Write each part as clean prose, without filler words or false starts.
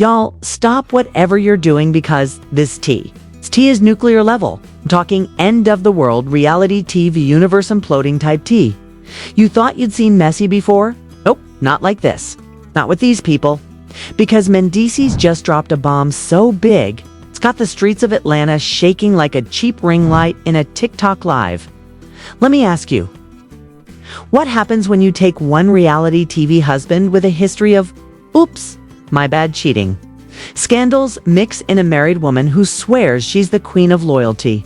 Y'all, stop whatever you're doing because this tea is nuclear level. I'm talking end of the world reality TV universe imploding type tea. You thought you'd seen messy before? Nope, not like this. Not with these people. Because Mendeecees just dropped a bomb so big, it's got the streets of Atlanta shaking like a cheap ring light in a TikTok live. Let me ask you, what happens when you take one reality TV husband with a history of, oops, my bad cheating, scandals mix in a married woman who swears she's the queen of loyalty,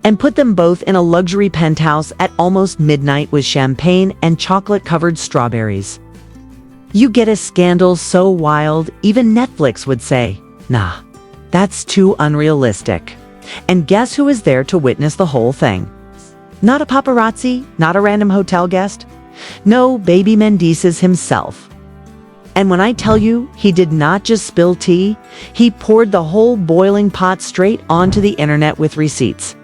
and put them both in a luxury penthouse at almost midnight with champagne and chocolate-covered strawberries? You get a scandal so wild, even Netflix would say, nah, that's too unrealistic. And guess who is there to witness the whole thing? Not a paparazzi, not a random hotel guest. No, baby Mendeecees himself. And when I tell you he did not just spill tea, he poured the whole boiling pot straight onto the internet with receipts.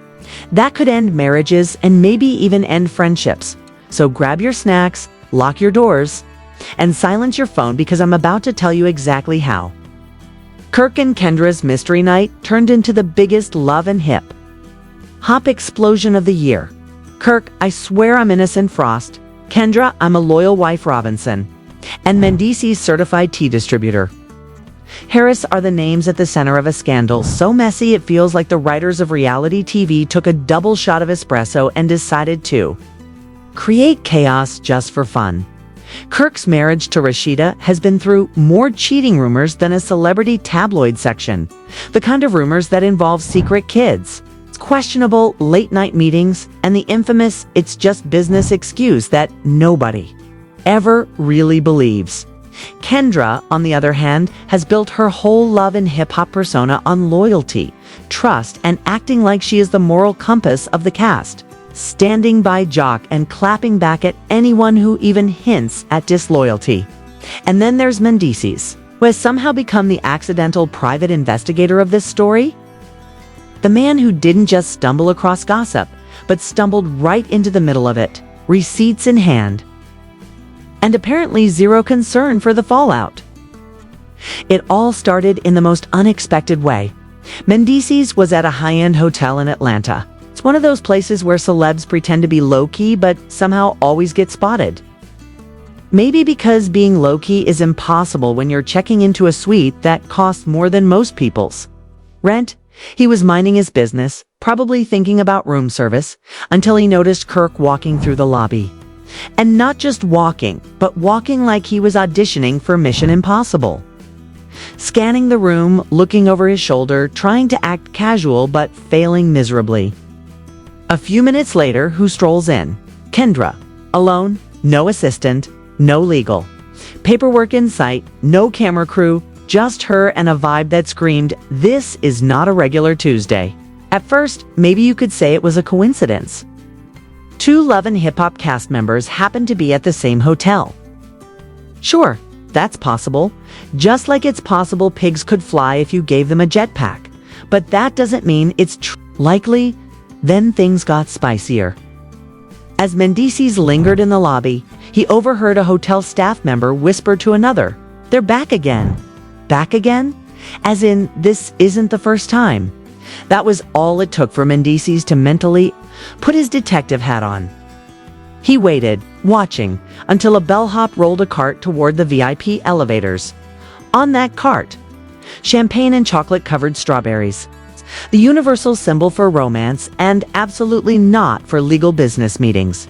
That could end marriages and maybe even end friendships. So grab your snacks, lock your doors, and silence your phone because I'm about to tell you exactly how. Kirk and Kendra's mystery night turned into the biggest love and hip hop explosion of the year. Kirk, I swear I'm innocent Frost. Kendra, I'm a loyal wife Robinson. And Mendeecees certified tea distributor Harris are the names at the center of a scandal so messy it feels like the writers of reality TV took a double shot of espresso and decided to create chaos just for fun. Kirk's marriage to Rashida has been through more cheating rumors than a celebrity tabloid section. The kind of rumors that involve secret kids, questionable late-night meetings, and the infamous "it's just business" excuse that nobody ever really believes. Kendra, on the other hand, has built her whole love and hip-hop persona on loyalty, trust, and acting like she is the moral compass of the cast, standing by jock and clapping back at anyone who even hints at disloyalty. And then there's Mendeecees, who has somehow become the accidental private investigator of this story. The man who didn't just stumble across gossip, but stumbled right into the middle of it, receipts in hand, and apparently zero concern for the fallout. It all started in the most unexpected way. Mendeecees was at a high-end hotel in Atlanta. It's one of those places where celebs pretend to be low-key but somehow always get spotted. Maybe because being low-key is impossible when you're checking into a suite that costs more than most people's rent. He was minding his business, probably thinking about room service, until he noticed Kirk walking through the lobby. And not just walking, but walking like he was auditioning for Mission Impossible. Scanning the room, looking over his shoulder, trying to act casual but failing miserably. A few minutes later, who strolls in? Kendra. Alone, no assistant, no legal paperwork in sight, no camera crew, just her and a vibe that screamed, this is not a regular Tuesday. At first, maybe you could say it was a coincidence. Two Love and Hip Hop cast members happened to be at the same hotel. Sure, that's possible. Just like it's possible pigs could fly if you gave them a jetpack. But that doesn't mean it's likely. Then things got spicier. As Mendeecees lingered in the lobby, he overheard a hotel staff member whisper to another, they're back again. Back again? As in, this isn't the first time. That was all it took for Mendeecees to mentally put his detective hat on. He waited, watching, until a bellhop rolled a cart toward the VIP elevators. On that cart, champagne and chocolate-covered strawberries, the universal symbol for romance and absolutely not for legal business meetings.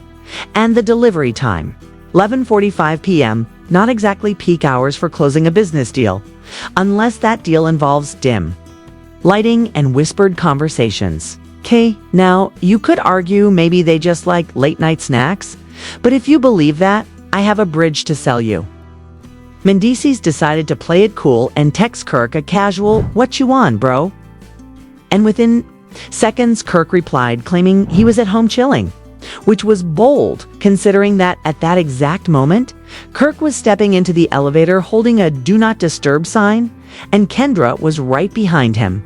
And the delivery time, 11:45 p.m., not exactly peak hours for closing a business deal, unless that deal involves dim lighting and whispered conversations. Okay, now, you could argue maybe they just like late-night snacks, but if you believe that, I have a bridge to sell you. Mendeecees decided to play it cool and text Kirk a casual, "What you on, bro?" And within seconds, Kirk replied, claiming he was at home chilling, which was bold, considering that at that exact moment, Kirk was stepping into the elevator holding a "Do Not Disturb" sign, and Kendra was right behind him.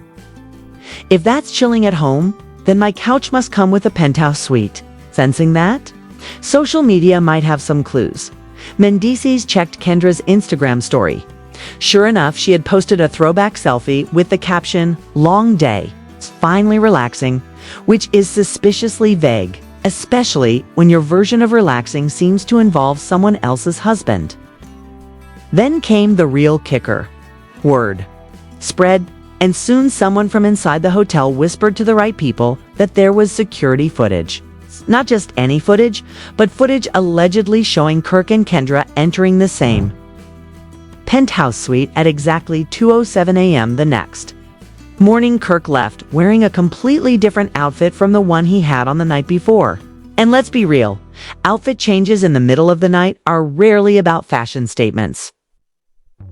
If that's chilling at home, then my couch must come with a penthouse suite. Sensing that? Social media might have some clues. Mendeecees checked Kendra's Instagram story. Sure enough, she had posted a throwback selfie with the caption, "Long day, finally relaxing," which is suspiciously vague, especially when your version of relaxing seems to involve someone else's husband. Then came the real kicker. Word spread, and soon someone from inside the hotel whispered to the right people that there was security footage. Not just any footage, but footage allegedly showing Kirk and Kendra entering the same penthouse suite at exactly 2:07 a.m. the next morning. Kirk left wearing a completely different outfit from the one he had on the night before. And let's be real, outfit changes in the middle of the night are rarely about fashion statements.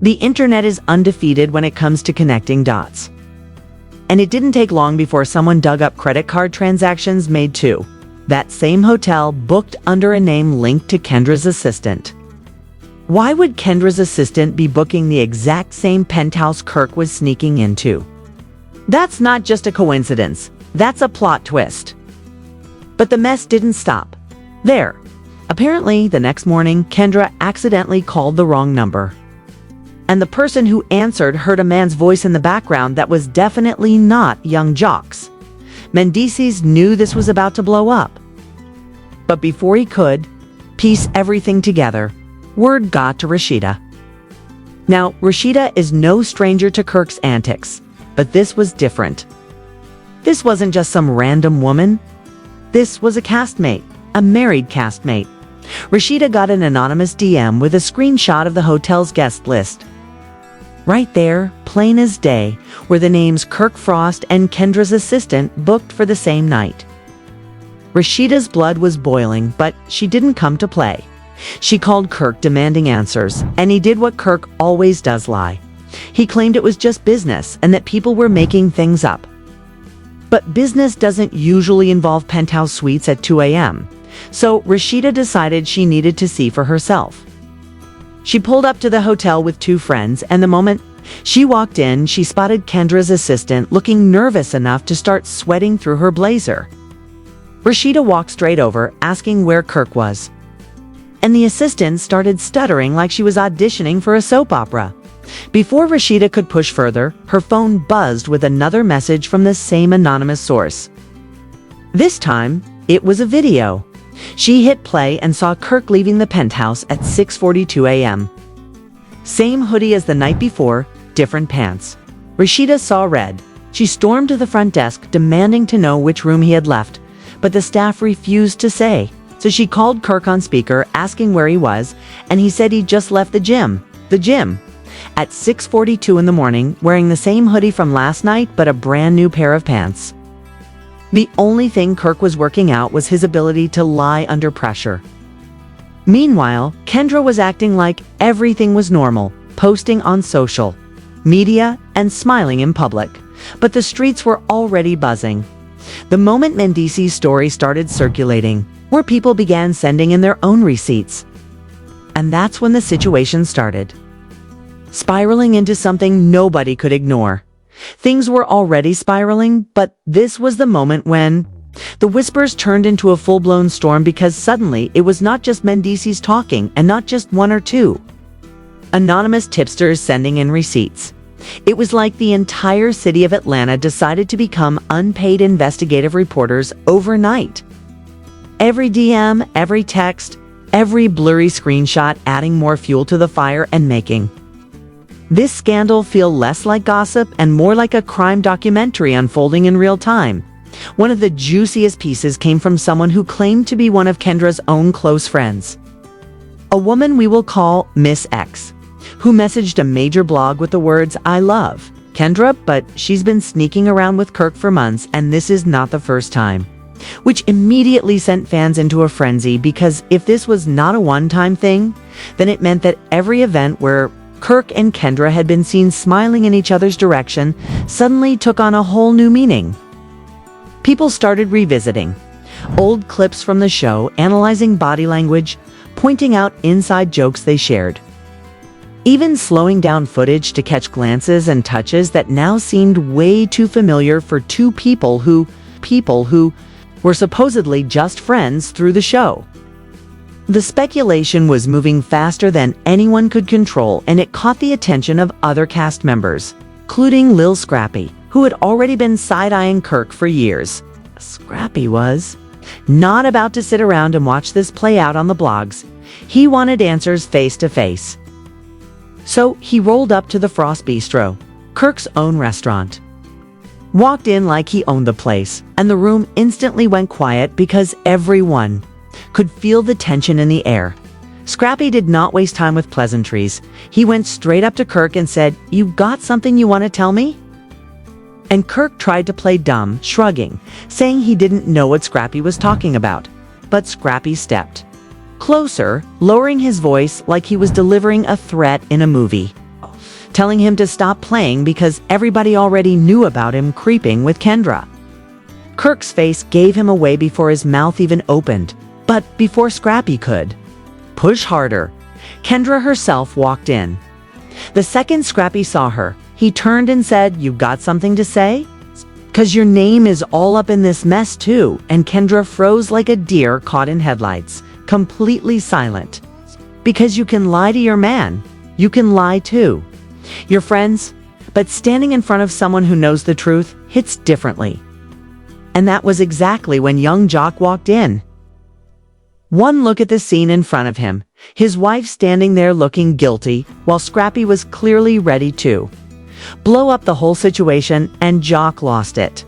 The internet is undefeated when it comes to connecting dots. And it didn't take long before someone dug up credit card transactions made to that same hotel booked under a name linked to Kendra's assistant. Why would Kendra's assistant be booking the exact same penthouse Kirk was sneaking into? That's not just a coincidence, that's a plot twist. But the mess didn't stop there. Apparently, the next morning, Kendra accidentally called the wrong number. And the person who answered heard a man's voice in the background that was definitely not young Jocks. Mendeecees knew this was about to blow up. But before he could piece everything together, word got to Rashida. Now, Rashida is no stranger to Kirk's antics, but this was different. This wasn't just some random woman. This was a castmate, a married castmate. Rashida got an anonymous DM with a screenshot of the hotel's guest list. Right there, plain as day, were the names Kirk Frost and Kendra's assistant booked for the same night. Rashida's blood was boiling, but she didn't come to play. She called Kirk demanding answers, and he did what Kirk always does: lie. He claimed it was just business and that people were making things up. But business doesn't usually involve penthouse suites at 2 a.m., so Rashida decided she needed to see for herself. She pulled up to the hotel with two friends, and the moment she walked in, she spotted Kendra's assistant looking nervous enough to start sweating through her blazer. Rashida walked straight over, asking where Kirk was. And the assistant started stuttering like she was auditioning for a soap opera. Before Rashida could push further, her phone buzzed with another message from the same anonymous source. This time, it was a video. She hit play and saw Kirk leaving the penthouse at 6:42 a.m. Same hoodie as the night before, different pants. Rashida saw red. She stormed to the front desk demanding to know which room he had left, but the staff refused to say. So she called Kirk on speaker asking where he was, and he said he'd just left the gym, at 6:42 in the morning, wearing the same hoodie from last night but a brand new pair of pants. The only thing Kirk was working out was his ability to lie under pressure. Meanwhile, Kendra was acting like everything was normal, posting on social media and smiling in public. But the streets were already buzzing. The moment Mendeecees' story started circulating, more people began sending in their own receipts. And that's when the situation started spiraling into something nobody could ignore. Things were already spiraling, but this was the moment when the whispers turned into a full-blown storm, because suddenly it was not just Mendeecees talking, and not just one or two anonymous tipsters sending in receipts. It was like the entire city of Atlanta decided to become unpaid investigative reporters overnight. Every DM, every text, every blurry screenshot adding more fuel to the fire and making this scandal feel less like gossip and more like a crime documentary unfolding in real time. One of the juiciest pieces came from someone who claimed to be one of Kendra's own close friends. A woman we will call Miss X, who messaged a major blog with the words, "I love Kendra, but she's been sneaking around with Kirk for months, and this is not the first time." Which immediately sent fans into a frenzy, because if this was not a one-time thing, then it meant that every event where Kirk and Kendra had been seen smiling in each other's direction suddenly took on a whole new meaning. People started revisiting old clips from the show, analyzing body language, pointing out inside jokes they shared, even slowing down footage to catch glances and touches that now seemed way too familiar for two people who were supposedly just friends through the show. The speculation was moving faster than anyone could control, and it caught the attention of other cast members, including Lil Scrappy, who had already been side-eyeing Kirk for years. Scrappy was not about to sit around and watch this play out on the blogs. He wanted answers face to face. So he rolled up to the Frost Bistro, Kirk's own restaurant. Walked in like he owned the place, and the room instantly went quiet because everyone could feel the tension in the air. Scrappy did not waste time with pleasantries. He went straight up to Kirk and said, "You got something you want to tell me?" And Kirk tried to play dumb, shrugging, saying he didn't know what Scrappy was talking about. But Scrappy stepped closer, lowering his voice like he was delivering a threat in a movie, telling him to stop playing because everybody already knew about him creeping with Kendra. Kirk's face gave him away before his mouth even opened, but before Scrappy could push harder, Kendra herself walked in. The second Scrappy saw her, he turned and said, "You got something to say? 'Cause your name is all up in this mess too." And Kendra froze like a deer caught in headlights, completely silent. Because you can lie to your man, you can lie too. Your friends, but standing in front of someone who knows the truth hits differently. And that was exactly when young Jock walked in. One look at the scene in front of him, his wife standing there looking guilty, while Scrappy was clearly ready to blow up the whole situation, and Jock lost it.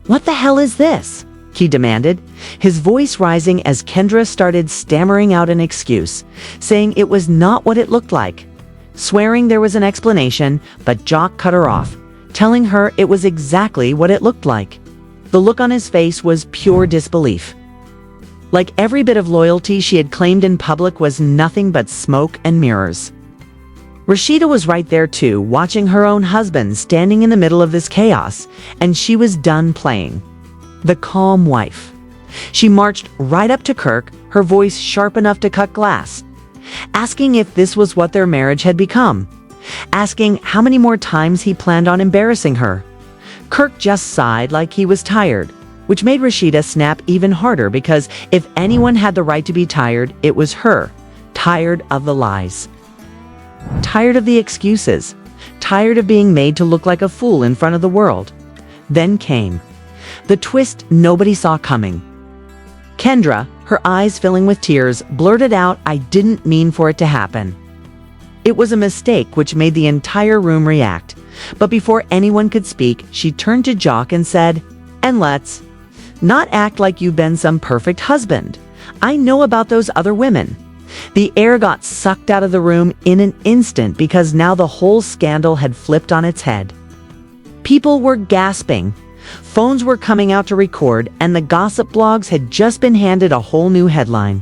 "What the hell is this?" he demanded, his voice rising as Kendra started stammering out an excuse, saying it was not what it looked like, swearing there was an explanation, but Jock cut her off, telling her it was exactly what it looked like. The look on his face was pure disbelief. Like every bit of loyalty she had claimed in public was nothing but smoke and mirrors. Rashida was right there too, watching her own husband standing in the middle of this chaos, and she was done playing the calm wife. She marched right up to Kirk, her voice sharp enough to cut glass, asking if this was what their marriage had become, asking how many more times he planned on embarrassing her. Kirk just sighed like he was tired, which made Rashida snap even harder because if anyone had the right to be tired, it was her. Tired of the lies. Tired of the excuses. Tired of being made to look like a fool in front of the world. Then came the twist nobody saw coming. Kendra, her eyes filling with tears, blurted out, "I didn't mean for it to happen." It was a mistake which made the entire room react. But before anyone could speak, she turned to Jock and said, "And let's not act like you've been some perfect husband. I know about those other women." The air got sucked out of the room in an instant because now the whole scandal had flipped on its head. People were gasping. Phones were coming out to record, and the gossip blogs had just been handed a whole new headline.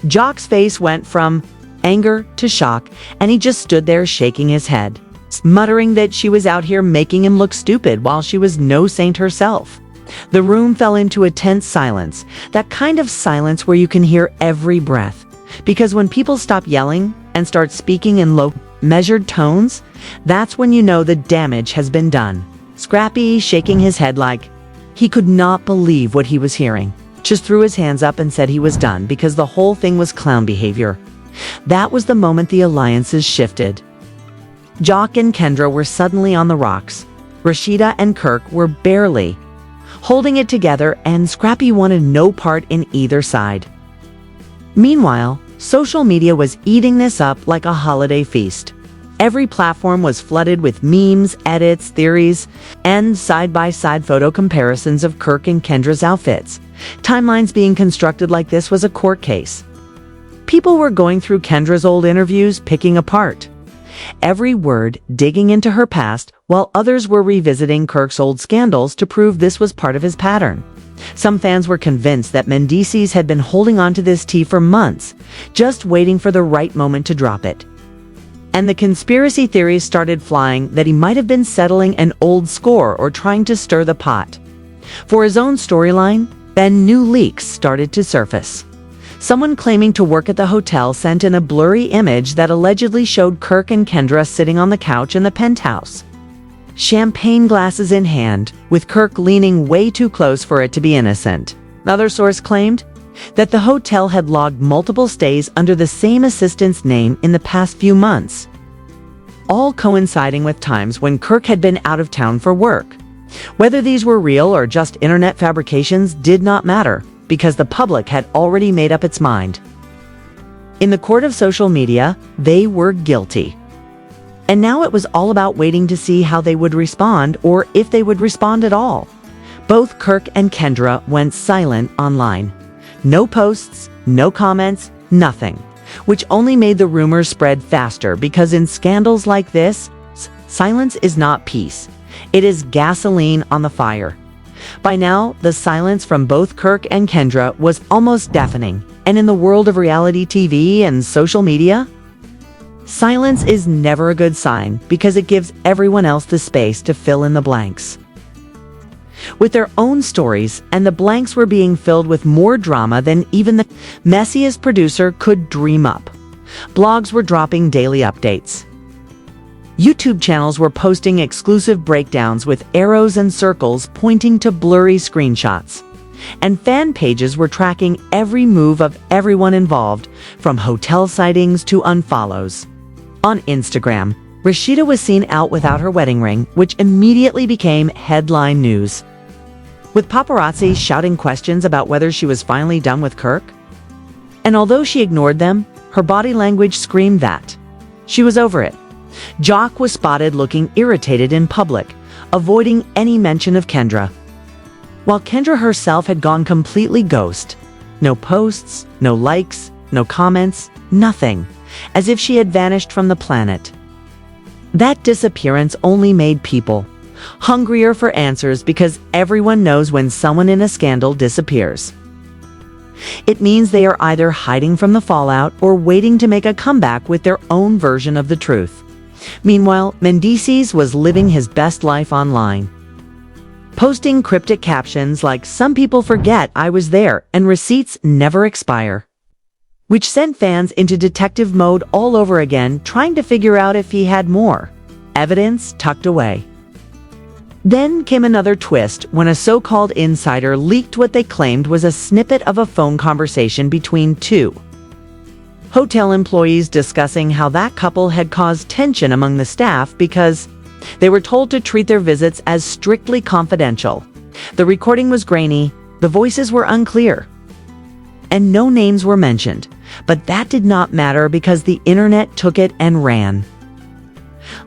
Jock's face went from anger to shock, and he just stood there shaking his head, muttering that she was out here making him look stupid while she was no saint herself. The room fell into a tense silence, that kind of silence where you can hear every breath. Because when people stop yelling and start speaking in low, measured tones, that's when you know the damage has been done. Scrappy, shaking his head like he could not believe what he was hearing, just threw his hands up and said he was done because the whole thing was clown behavior. That was the moment the alliances shifted. Jock and Kendra were suddenly on the rocks. Rashida and Kirk were barely holding it together, and Scrappy wanted no part in either side. Meanwhile, social media was eating this up like a holiday feast. Every platform was flooded with memes, edits, theories, and side-by-side photo comparisons of Kirk and Kendra's outfits. Timelines being constructed like this was a court case. People were going through Kendra's old interviews, picking apart every word, digging into her past, while others were revisiting Kirk's old scandals to prove this was part of his pattern. Some fans were convinced that Mendeecees had been holding on to this tea for months, just waiting for the right moment to drop it. And the conspiracy theories started flying that he might have been settling an old score or trying to stir the pot. For his own storyline, then new leaks started to surface. Someone claiming to work at the hotel sent in a blurry image that allegedly showed Kirk and Kendra sitting on the couch in the penthouse, champagne glasses in hand, with Kirk leaning way too close for it to be innocent. Another source claimed that the hotel had logged multiple stays under the same assistant's name in the past few months, all coinciding with times when Kirk had been out of town for work. Whether these were real or just internet fabrications did not matter, because the public had already made up its mind. In the court of social media, they were guilty. And now it was all about waiting to see how they would respond, or if they would respond at all. Both Kirk and Kendra went silent online. No posts, no comments, nothing. Which only made the rumors spread faster, because in scandals like this, silence is not peace. It is gasoline on the fire. By now, the silence from both Kirk and Kendra was almost deafening. And in the world of reality TV and social media, silence is never a good sign, because it gives everyone else the space to fill in the blanks with their own stories, and the blanks were being filled with more drama than even the messiest producer could dream up. Blogs were dropping daily updates. YouTube channels were posting exclusive breakdowns with arrows and circles pointing to blurry screenshots. And fan pages were tracking every move of everyone involved, from hotel sightings to unfollows. On Instagram, Rashida was seen out without her wedding ring, which immediately became headline news, with paparazzi shouting questions about whether she was finally done with Kirk. And although she ignored them, her body language screamed that she was over it. Jock was spotted looking irritated in public, avoiding any mention of Kendra, while Kendra herself had gone completely ghost. No posts, no likes, no comments, nothing, as if she had vanished from the planet. That disappearance only made people hungrier for answers, because everyone knows when someone in a scandal disappears, it means they are either hiding from the fallout or waiting to make a comeback with their own version of the truth. Meanwhile, Mendeecees was living his best life online, posting cryptic captions like "Some people forget I was there" and "Receipts never expire," which sent fans into detective mode all over again, trying to figure out if he had more evidence tucked away. Then came another twist when a so-called insider leaked what they claimed was a snippet of a phone conversation between two hotel employees discussing how that couple had caused tension among the staff because they were told to treat their visits as strictly confidential. The recording was grainy, the voices were unclear, and no names were mentioned. But that did not matter, because the internet took it and ran,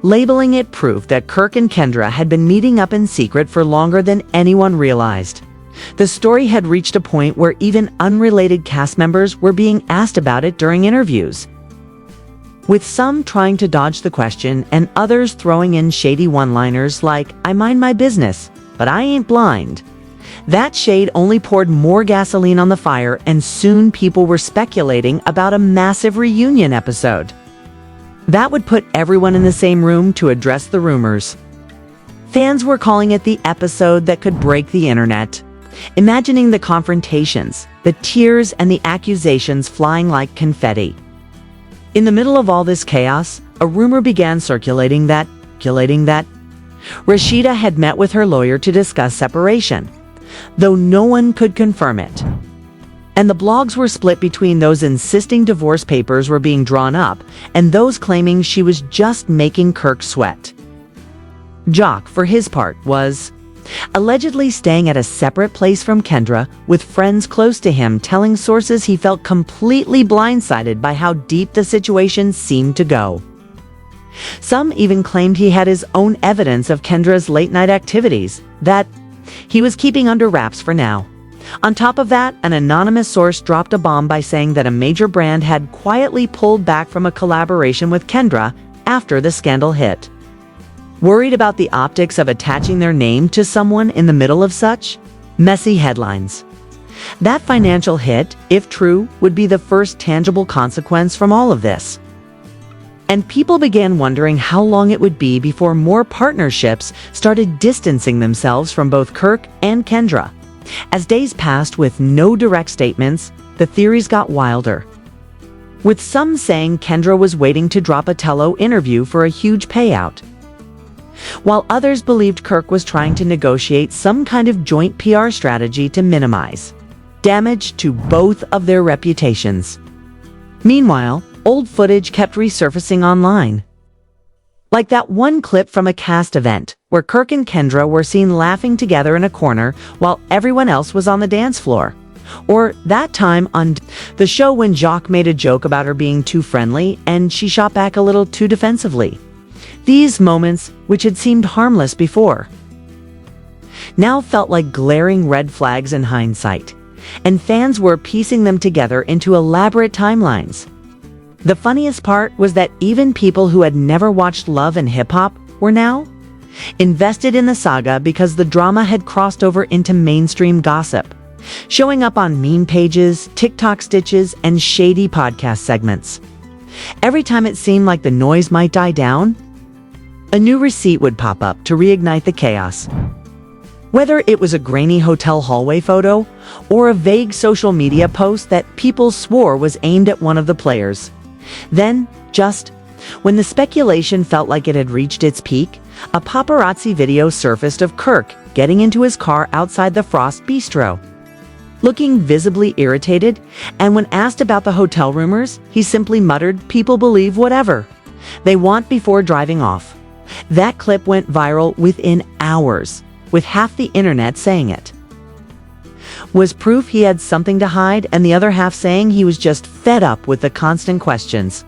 labeling it proof that Kirk and Kendra had been meeting up in secret for longer than anyone realized. The story had reached a point where even unrelated cast members were being asked about it during interviews, with some trying to dodge the question and others throwing in shady one-liners like "I mind my business, but I ain't blind." That shade only poured more gasoline on the fire, and soon people were speculating about a massive reunion episode that would put everyone in the same room to address the rumors. Fans were calling it the episode that could break the internet, imagining the confrontations, the tears, and the accusations flying like confetti. In the middle of all this chaos, a rumor began circulating that Rashida had met with her lawyer to discuss separation, though no one could confirm it. And the blogs were split between those insisting divorce papers were being drawn up and those claiming she was just making Kirk sweat. Jock, for his part, was allegedly staying at a separate place from Kendra, with friends close to him telling sources he felt completely blindsided by how deep the situation seemed to go. Some even claimed he had his own evidence of Kendra's late-night activities that he was keeping under wraps for now. On top of that, an anonymous source dropped a bomb by saying that a major brand had quietly pulled back from a collaboration with Kendra after the scandal hit. Worried about the optics of attaching their name to someone in the middle of such messy headlines. That financial hit, if true, would be the first tangible consequence from all of this. And people began wondering how long it would be before more partnerships started distancing themselves from both Kirk and Kendra. As days passed with no direct statements, the theories got wilder, with some saying Kendra was waiting to drop a Tello interview for a huge payout, while others believed Kirk was trying to negotiate some kind of joint PR strategy to minimize damage to both of their reputations. Meanwhile, old footage kept resurfacing online. Like that one clip from a cast event where Kirk and Kendra were seen laughing together in a corner while everyone else was on the dance floor. Or that time on the show when Jacques made a joke about her being too friendly and she shot back a little too defensively. These moments, which had seemed harmless before, now felt like glaring red flags in hindsight, and fans were piecing them together into elaborate timelines. The funniest part was that even people who had never watched Love and Hip Hop were now invested in the saga because the drama had crossed over into mainstream gossip, showing up on meme pages, TikTok stitches, and shady podcast segments. Every time it seemed like the noise might die down, a new receipt would pop up to reignite the chaos. Whether it was a grainy hotel hallway photo or a vague social media post that people swore was aimed at one of the players. Then, just when the speculation felt like it had reached its peak, a paparazzi video surfaced of Kirk getting into his car outside the Frost Bistro, looking visibly irritated, and when asked about the hotel rumors, he simply muttered, "People believe whatever they want," before driving off. That clip went viral within hours, with half the internet saying it was proof he had something to hide, and the other half saying he was just fed up with the constant questions.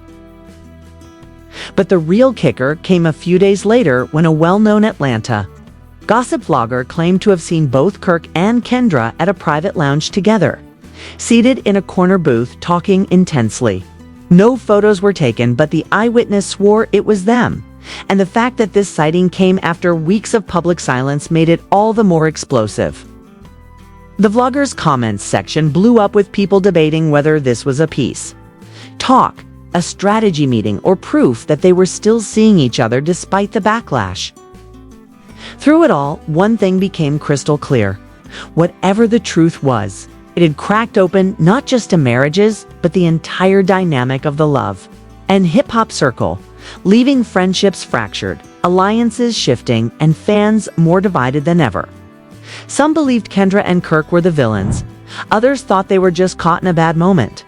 But the real kicker came a few days later when a well-known Atlanta gossip vlogger claimed to have seen both Kirk and Kendra at a private lounge together, seated in a corner booth talking intensely. No photos were taken, but the eyewitness swore it was them, and the fact that this sighting came after weeks of public silence made it all the more explosive. The vlogger's comments section blew up with people debating whether this was a piece, talk, a strategy meeting, or proof that they were still seeing each other despite the backlash. Through it all, one thing became crystal clear. Whatever the truth was, it had cracked open not just to marriages, but the entire dynamic of the love and hip-hop circle, leaving friendships fractured, alliances shifting, and fans more divided than ever. Some believed Kendra and Kirk were the villains. Others thought they were just caught in a bad moment.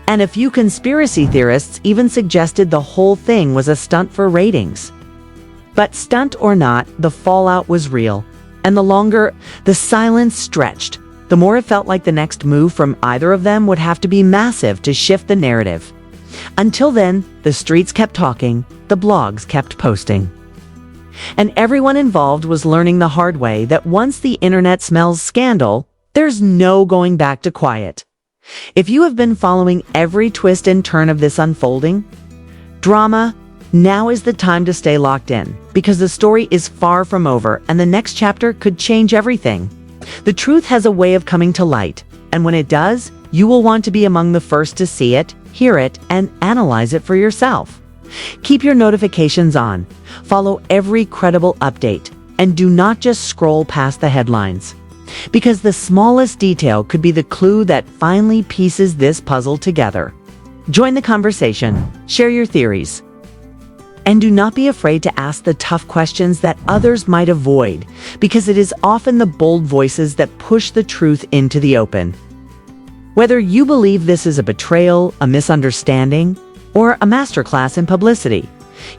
And a few conspiracy theorists even suggested the whole thing was a stunt for ratings. But stunt or not, the fallout was real. And the longer the silence stretched, the more it felt like the next move from either of them would have to be massive to shift the narrative. Until then, the streets kept talking, the blogs kept posting. And everyone involved was learning the hard way that once the internet smells scandal, there's no going back to quiet. If you have been following every twist and turn of this unfolding drama, now is the time to stay locked in, because the story is far from over and the next chapter could change everything. The truth has a way of coming to light, and when it does, you will want to be among the first to see it, hear it, and analyze it for yourself. Keep your notifications on, follow every credible update, and do not just scroll past the headlines, because the smallest detail could be the clue that finally pieces this puzzle together. Join the conversation, share your theories, and do not be afraid to ask the tough questions that others might avoid, because it is often the bold voices that push the truth into the open. Whether you believe this is a betrayal, a misunderstanding, or a masterclass in publicity,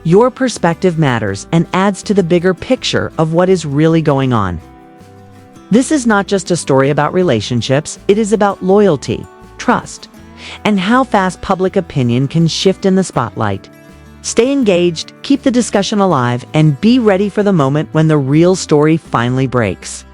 your perspective matters and adds to the bigger picture of what is really going on. This is not just a story about relationships, it is about loyalty, trust, and how fast public opinion can shift in the spotlight. Stay engaged, keep the discussion alive, and be ready for the moment when the real story finally breaks.